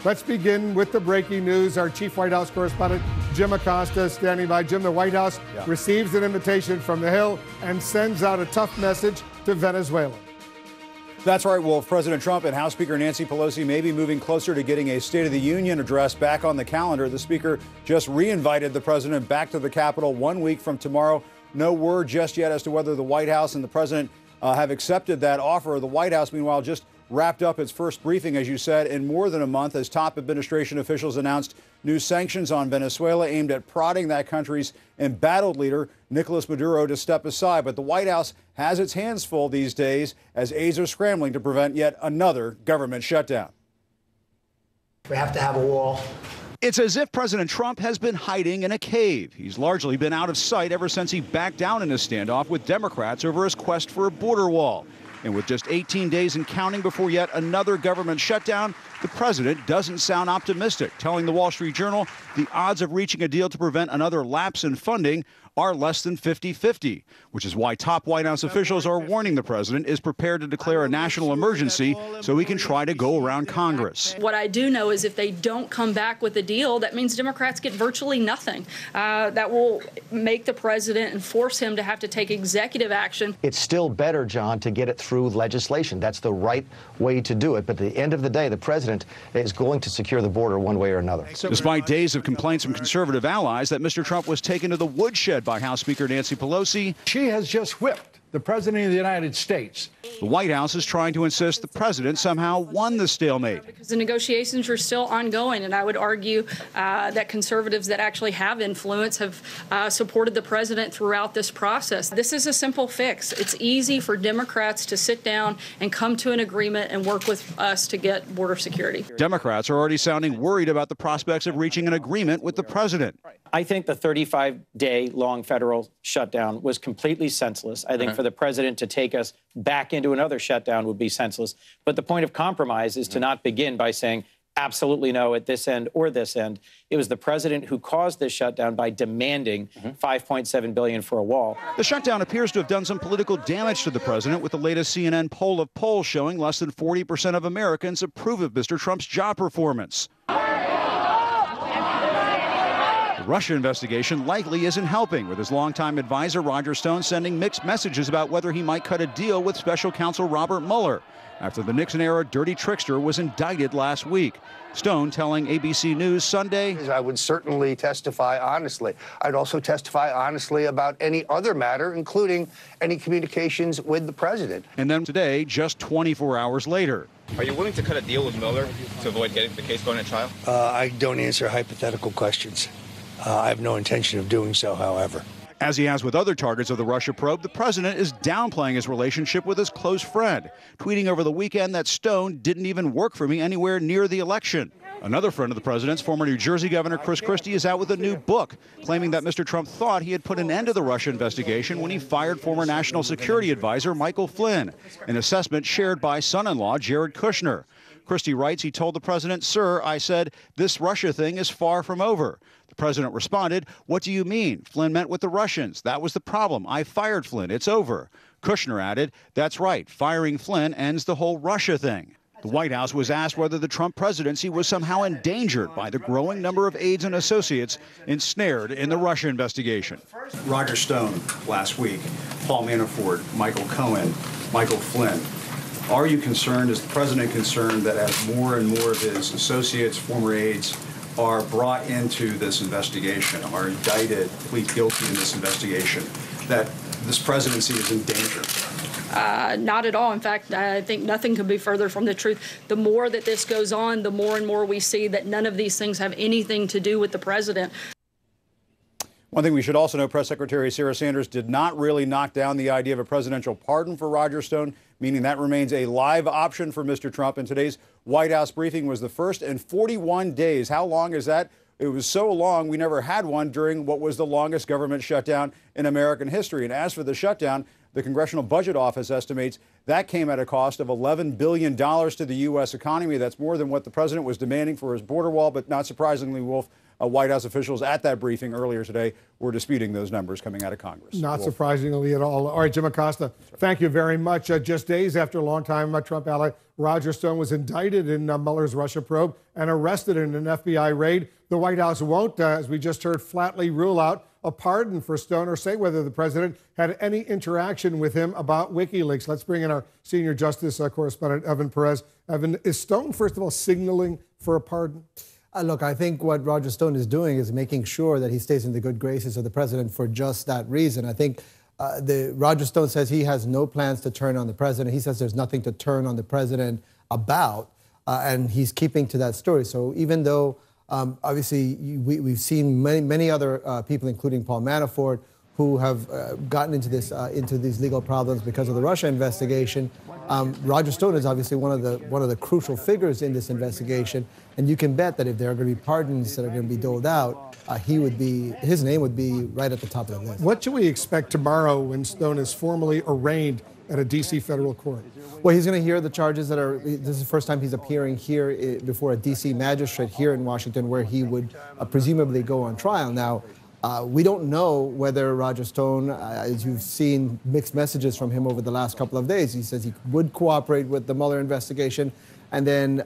Let's begin with the breaking news. Our chief White House correspondent, Jim Acosta, standing by. Jim, the White House receives an invitation from the Hill and sends out a tough message to Venezuela. That's right, Wolf. President Trump and House Speaker Nancy Pelosi may be moving closer to getting a State of the Union address back on the calendar. The Speaker just re-invited the president back to the Capitol 1 week from tomorrow. No word just yet as to whether the White House and the president have accepted that offer. The White House, meanwhile, just wrapped up its first briefing, as you said, in more than a month as top administration officials announced new sanctions on Venezuela aimed at prodding that country's embattled leader, Nicolas Maduro, to step aside. But the White House has its hands full these days as aides are scrambling to prevent yet another government shutdown. We have to have a wall. It's as if President Trump has been hiding in a cave. He's largely been out of sight ever since he backed down in a standoff with Democrats over his quest for a border wall. And with just 18 days and counting before yet another government shutdown, the president doesn't sound optimistic, telling the Wall Street Journal the odds of reaching a deal to prevent another lapse in funding are less than 50-50, which is why top White House officials are warning the president is prepared to declare a national emergency so he can try to go around Congress. What I do know is if they don't come back with a deal, that means Democrats get virtually nothing. That will make the president and force him to have to take executive action. It's still better, John, to get it through legislation. That's the right way to do it. But at the end of the day, the president is going to secure the border one way or another. Despite days of complaints from conservative allies that Mr. Trump was taken to the woodshed by House Speaker Nancy Pelosi, she has just whipped the President of the United States. The White House is trying to insist the president somehow won the stalemate. Because the negotiations are still ongoing, and I would argue that conservatives that actually have influence have supported the president throughout this process. This is a simple fix. It's easy for Democrats to sit down and come to an agreement and work with us to get border security. Democrats are already sounding worried about the prospects of reaching an agreement with the president. I think the 35-day-long federal shutdown was completely senseless. I think for the president to take us back into another shutdown would be senseless. But the point of compromise is to not begin by saying absolutely no at this end or this end. It was the president who caused this shutdown by demanding $5.7 billion for a wall. The shutdown appears to have done some political damage to the president, with the latest CNN poll of polls showing less than 40% of Americans approve of Mr. Trump's job performance. The Russia investigation likely isn't helping, with his longtime advisor Roger Stone sending mixed messages about whether he might cut a deal with special counsel Robert Mueller after the Nixon-era dirty trickster was indicted last week. Stone telling ABC News Sunday, I would certainly testify honestly. I'd also testify honestly about any other matter, including any communications with the president. And then today, just 24 hours later. Are you willing to cut a deal with Mueller to avoid getting the case going to trial? I don't answer hypothetical questions. I have no intention of doing so, however. As he has with other targets of the Russia probe, the president is downplaying his relationship with his close friend, tweeting over the weekend that Stone didn't even work for me anywhere near the election. Another friend of the president's, former New Jersey Governor Chris Christie, is out with a new book, claiming that Mr. Trump thought he had put an end to the Russia investigation when he fired former National Security Advisor Michael Flynn, an assessment shared by son-in-law Jared Kushner. Christie writes he told the president, "Sir, I said, this Russia thing is far from over." The president responded, "What do you mean? Flynn met with the Russians. That was the problem. I fired Flynn. It's over." Kushner added, "That's right. Firing Flynn ends the whole Russia thing." The White House was asked whether the Trump presidency was somehow endangered by the growing number of aides and associates ensnared in the Russia investigation. Roger Stone last week, Paul Manafort, Michael Cohen, Michael Flynn. Are you concerned, is the president concerned, that as more and more of his associates, former aides, are brought into this investigation, are indicted, plead guilty in this investigation, that this presidency is in danger? Not at all. In fact, I think nothing could be further from the truth. The more that this goes on, the more and more we see that none of these things have anything to do with the president. One thing we should also know, Press Secretary Sarah Sanders did not really knock down the idea of a presidential pardon for Roger Stone, meaning that remains a live option for Mr. Trump. And today's White House briefing was the first in 41 days. How long is that? It was so long, we never had one during what was the longest government shutdown in American history. And as for the shutdown, The Congressional Budget Office estimates that came at a cost of $11 billion to the U.S. economy. That's more than what the president was demanding for his border wall. But not surprisingly, Wolf, White House officials at that briefing earlier today were disputing those numbers coming out of Congress. Not surprisingly at all. All right, Jim Acosta, thank you very much. Just days after longtime Trump ally Roger Stone was indicted in Mueller's Russia probe and arrested in an FBI raid, the White House won't, as we just heard, flatly rule out a pardon for Stone or say whether the president had any interaction with him about WikiLeaks. Let's bring in our senior justice correspondent, Evan Perez. Evan, is Stone, first of all, signaling for a pardon? Look, I think what Roger Stone is doing is making sure that he stays in the good graces of the president for just that reason. I think Roger Stone says he has no plans to turn on the president. He says there's nothing to turn on the president about, and he's keeping to that story. So even though obviously we've seen many other people, including Paul Manafort, who have gotten into these legal problems because of the Russia investigation. Roger Stone is obviously one of the crucial figures in this investigation, and you can bet that if there are going to be pardons that are going to be doled out, his name would be right at the top of the list. What should we expect tomorrow when Stone is formally arraigned at a D.C. federal court? Well, he's going to hear the charges that are. This is the first time he's appearing here before a D.C. magistrate here in Washington, where he would presumably go on trial. Now, we don't know whether Roger Stone, as you've seen mixed messages from him over the last couple of days, he says he would cooperate with the Mueller investigation. And then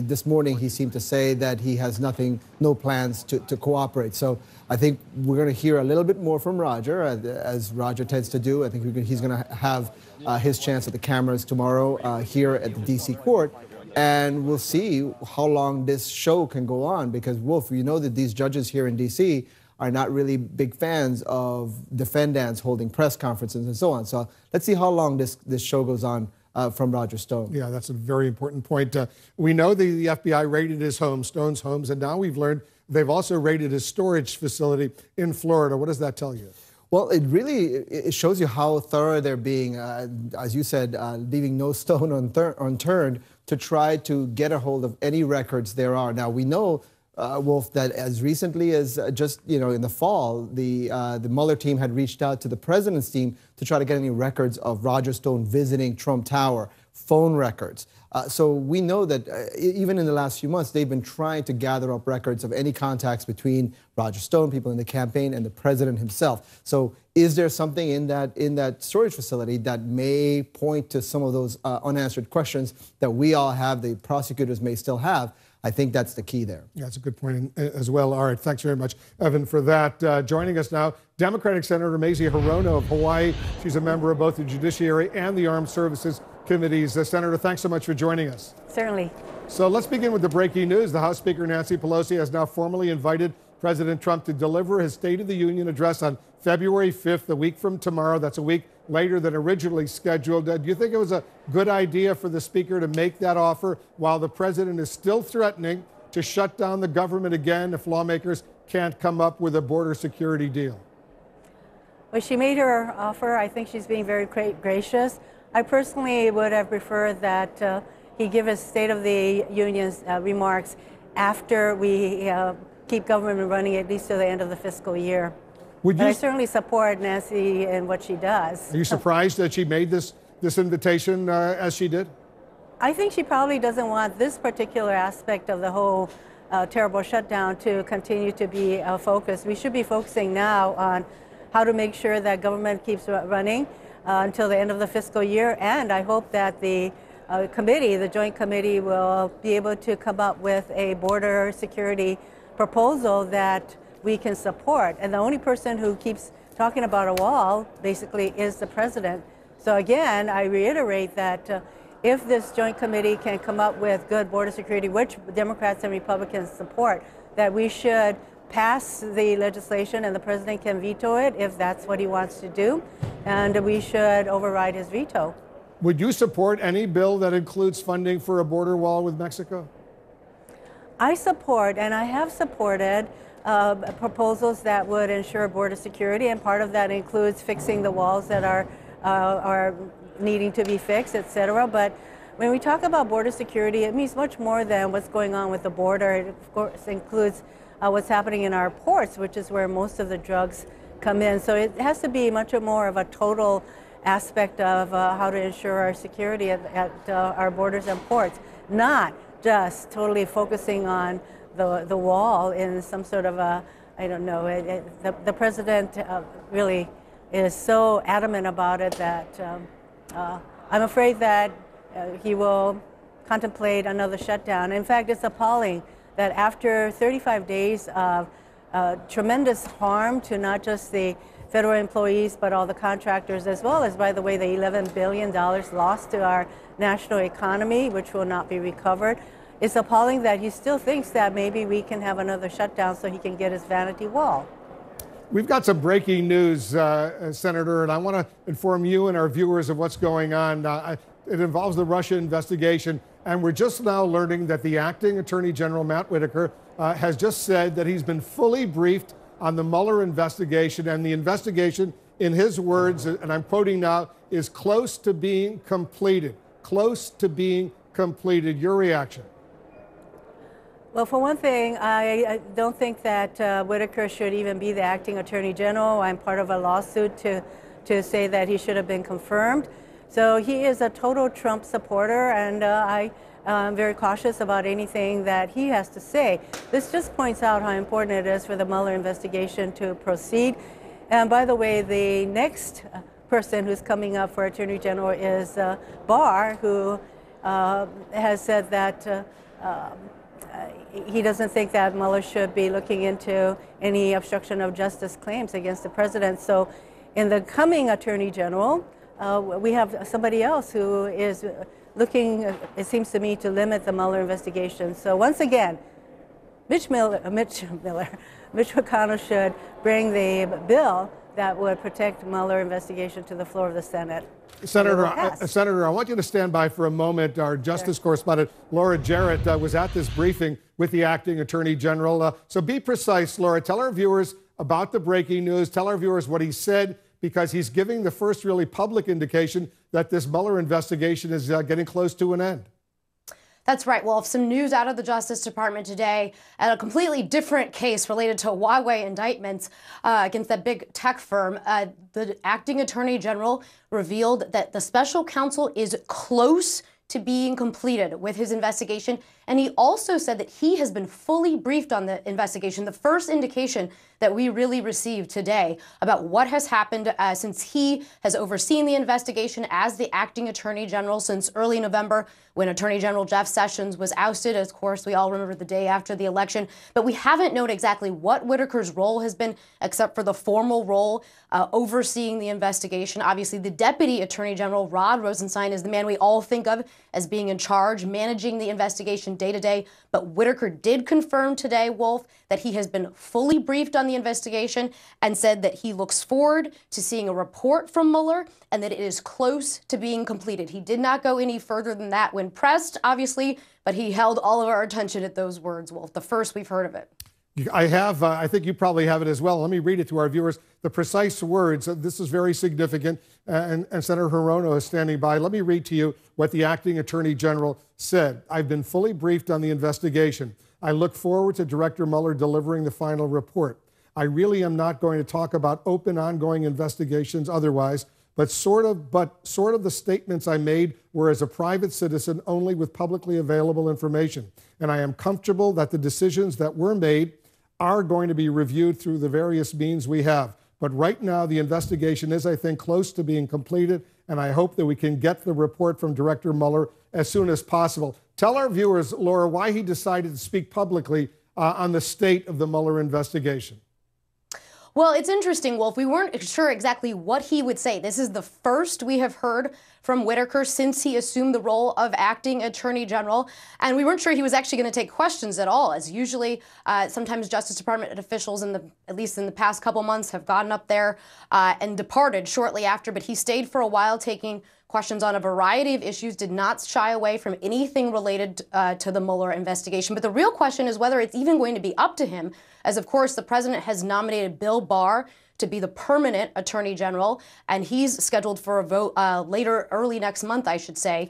this morning he seemed to say that he has no plans to cooperate. So I think we're going to hear a little bit more from Roger, as Roger tends to do. I think he's going to have his chance at the cameras tomorrow here at the D.C. court. And we'll see how long this show can go on, because, Wolf, you know that these judges here in D.C. are not really big fans of defendants holding press conferences and so on. So let's see how long this show goes on from Roger Stone. Yeah, that's a very important point. We know the FBI raided his home, Stone's homes, and now we've learned they've also raided his storage facility in Florida. What does that tell you? Well, it shows you how thorough they're being, as you said, leaving no stone unturned to try to get a hold of any records there are. Now, we know, Wolf, that as recently as just in the fall, the Mueller team had reached out to the president's team to try to get any records of Roger Stone visiting Trump Tower, phone records. So we know that even in the last few months, they've been trying to gather up records of any contacts between Roger Stone, people in the campaign, and the president himself. So is there something in that storage facility that may point to some of those unanswered questions that we all have, the prosecutors may still have? I think that's the key there. Yeah, that's a good point as well. All right, thanks very much, Evan, for that. Joining us now, Democratic Senator Mazie Hirono of Hawaii. She's a member of both the Judiciary and the Armed Services Committees. Senator, thanks so much for joining us. Certainly. So let's begin with the breaking news. The House Speaker, Nancy Pelosi, has now formally invited President Trump to deliver his State of the Union address on February 5th, a week from tomorrow. That's a week later than originally scheduled. Do you think it was a good idea for the Speaker to make that offer while the President is still threatening to shut down the government again if lawmakers can't come up with a border security deal? Well, she made her offer. I think she's being very gracious. I personally would have preferred that he give his State of the Union's remarks after we keep government running at least to the end of the fiscal year. I certainly support Nancy and what she does. Are you surprised that she made this invitation as she did? I think she probably doesn't want this particular aspect of the whole terrible shutdown to continue to be a focus. We should be focusing now on how to make sure that government keeps running until the end of the fiscal year. And I hope that the committee, the Joint Committee, will be able to come up with a border security proposal that we can support. And the only person who keeps talking about a wall basically is the president. So again, I reiterate that if this Joint Committee can come up with good border security, which Democrats and Republicans support, that we should pass the legislation and the president can veto it if that's what he wants to do, and we should override his veto. Would you support any bill that includes funding for a border wall with Mexico? I support, and I have supported, proposals that would ensure border security, and part of that includes fixing the walls that are needing to be fixed, etc. But when we talk about border security, it means much more than what's going on with the border. It, of course, includes what's happening in our ports, which is where most of the drugs come in. So it has to be much more of a total aspect of how to ensure our security at our borders and ports, not just totally focusing on the wall in some sort of a, I don't know, the president really is so adamant about it that I'm afraid that he will contemplate another shutdown. In fact, it's appalling that after 35 days of tremendous harm to not just the federal employees, but all the contractors, as well as, by the way, the $11 billion lost to our national economy, which will not be recovered. It's appalling that he still thinks that maybe we can have another shutdown so he can get his vanity wall. We've got some breaking news, Senator, and I want to inform you and our viewers of what's going on. It involves the Russia investigation, and we're just now learning that the acting Attorney General, Matt Whitaker, has just said that he's been fully briefed on the Mueller investigation, and the investigation, in his words, and I'm quoting now, is close to being completed. Close to being completed. Your reaction? Well, for one thing, I don't think that Whitaker should even be the acting Attorney General. I'm part of a lawsuit to say that he should have been confirmed. So he is a total Trump supporter, and I'm very cautious about anything that he has to say. This just points out how important it is for the Mueller investigation to proceed. And by the way, the next person who's coming up for Attorney General is Barr, who has said that he doesn't think that Mueller should be looking into any obstruction of justice claims against the president. So in the coming Attorney General, we have somebody else who is looking, it seems to me, to limit the Mueller investigation. So once again, Mitch McConnell should bring the bill that would protect Mueller investigation to the floor of the Senate. Senator, I want you to stand by for a moment. Our justice correspondent, Laura Jarrett, was at this briefing with the acting Attorney General. So be precise, Laura. Tell our viewers about the breaking news. Tell our viewers what he said, because he's giving the first really public indication that this Mueller investigation is getting close to an end. That's right, Wolf. Some news out of the Justice Department today at a completely different case related to Huawei indictments against that big tech firm. The acting Attorney General revealed that the special counsel is close to being completed with his investigation. And he also said that he has been fully briefed on the investigation, the first indication that we really received today about what has happened since he has overseen the investigation as the acting Attorney General since early November, when Attorney General Jeff Sessions was ousted. Of course, we all remember the day after the election. But we haven't known exactly what Whitaker's role has been, except for the formal role overseeing the investigation. Obviously, the Deputy Attorney General, Rod Rosenstein, is the man we all think of as being in charge, managing the investigation day to day. But Whitaker did confirm today, Wolf, that he has been fully briefed on the investigation and said that he looks forward to seeing a report from Mueller and that it is close to being completed. He did not go any further than that when pressed, obviously, but he held all of our attention at those words, Wolf, the first we've heard of it. I think you probably have it as well. Let me read it to our viewers. The precise words, this is very significant, and Senator Hirono is standing by. Let me read to you what the acting Attorney General said. I've been fully briefed on the investigation. I look forward to Director Mueller delivering the final report. I really am not going to talk about open, ongoing investigations otherwise, but sort of the statements I made were as a private citizen, only with publicly available information. And I am comfortable that the decisions that were made are going to be reviewed through the various means we have. But right now, the investigation is, I think, close to being completed, and I hope that we can get the report from Director Mueller as soon as possible. Tell our viewers, Laura, why he decided to speak publicly on the state of the Mueller investigation. Well, it's interesting, Wolf. We weren't sure exactly what he would say. This is the first we have heard from Whitaker since he assumed the role of acting Attorney General. And we weren't sure he was actually going to take questions at all, as usually sometimes Justice Department officials, at least in the past couple months, have gotten up there and departed shortly after. But he stayed for a while taking questions on a variety of issues, did not shy away from anything related to the Mueller investigation. But the real question is whether it's even going to be up to him, as of course the president has nominated Bill Barr to be the permanent Attorney General, and he's scheduled for a vote early next month, I should say,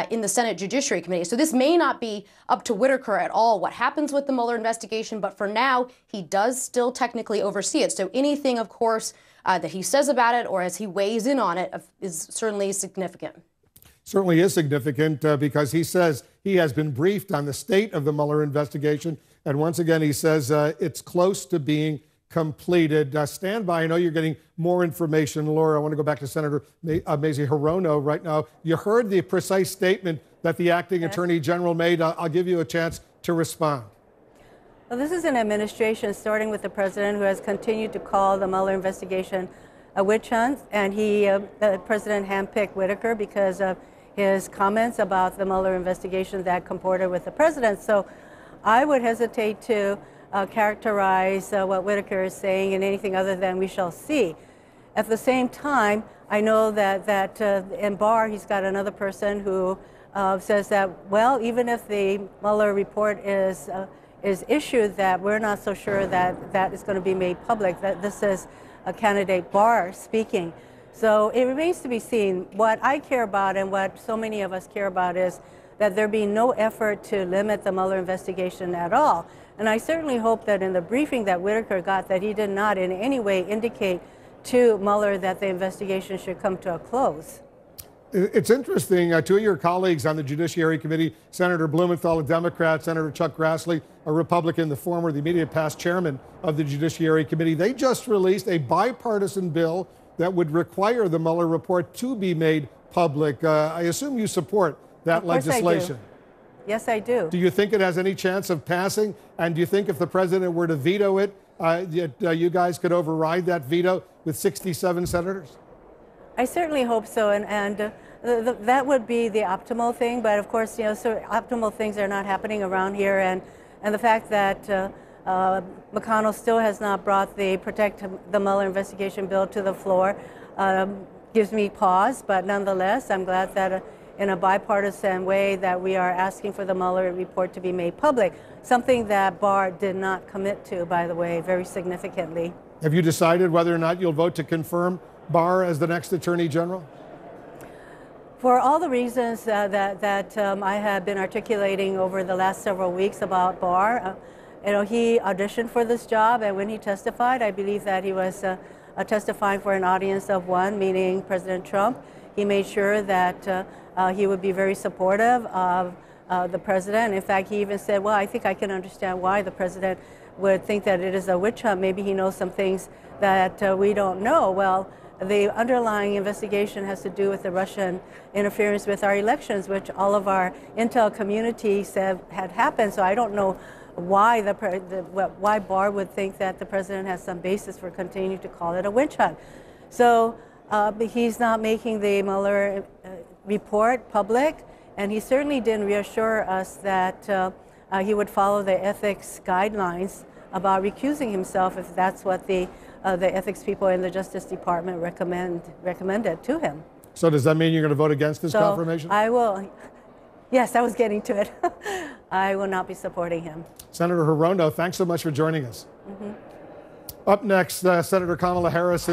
in the Senate Judiciary Committee. So this may not be up to Whitaker at all, what happens with the Mueller investigation, but for now, he does still technically oversee it. So anything, of course, that he says about it or as he weighs in on it is certainly significant. Certainly is significant because he says he has been briefed on the state of the Mueller investigation. And once again, he says it's close to being completed. Stand by. I know you're getting more information. Laura, I want to go back to Senator Mazie Hirono right now. You heard the precise statement that the acting attorney general made. I'll give you a chance to respond. Well, this is an administration, starting with the president, who has continued to call the Mueller investigation a witch hunt. And the president handpicked Whitaker because of his comments about the Mueller investigation that comported with the president. So I would hesitate to characterize what Whitaker is saying in anything other than we shall see. At the same time, I know that in Barr, he's got another person who says that, well, even if the Mueller report is issued, that we're not so sure that that is going to be made public, that this is a candidate Barr speaking. So it remains to be seen. What I care about and what so many of us care about is that there be no effort to limit the Mueller investigation at all. And I certainly hope that in the briefing that Whitaker got, that he did not in any way indicate to Mueller that the investigation should come to a close. It's interesting, two of your colleagues on the Judiciary Committee, Senator Blumenthal, a Democrat, Senator Chuck Grassley, a Republican, the immediate past chairman of the Judiciary Committee, they just released a bipartisan bill that would require the Mueller report to be made public. I assume you support that legislation. Yes, I do. Do you think it has any chance of passing? And do you think if the president were to veto it, you guys could override that veto with 67 senators? I certainly hope so, and that would be the optimal thing. But of course, so optimal things are not happening around here, and the fact that McConnell still has not brought the Protect the Mueller investigation bill to the floor gives me pause. But nonetheless, I'm glad that in a bipartisan way that we are asking for the Mueller report to be made public, something that Barr did not commit to, by the way, very significantly. Have you decided whether or not you'll vote to confirm Barr as the next Attorney General? For all the reasons that I have been articulating over the last several weeks about Barr, he auditioned for this job, and when he testified, I believe that he was testifying for an audience of one, meaning President Trump. He made sure that he would be very supportive of the president. In fact, he even said, well, I think I can understand why the president would think that it is a witch hunt. Maybe he knows some things that we don't know. Well, the underlying investigation has to do with the Russian interference with our elections, which all of our intel community said had happened. So I don't know why why Barr would think that the president has some basis for continuing to call it a witch hunt. So he's not making the Mueller report public, and he certainly didn't reassure us that he would follow the ethics guidelines about recusing himself if that's what the ethics people in the Justice Department recommended to him. So does that mean you're going to vote against this confirmation? I will. Yes, I was getting to it. I will not be supporting him. Senator Hirono, thanks so much for joining us. Up next, Senator Kamala Harris.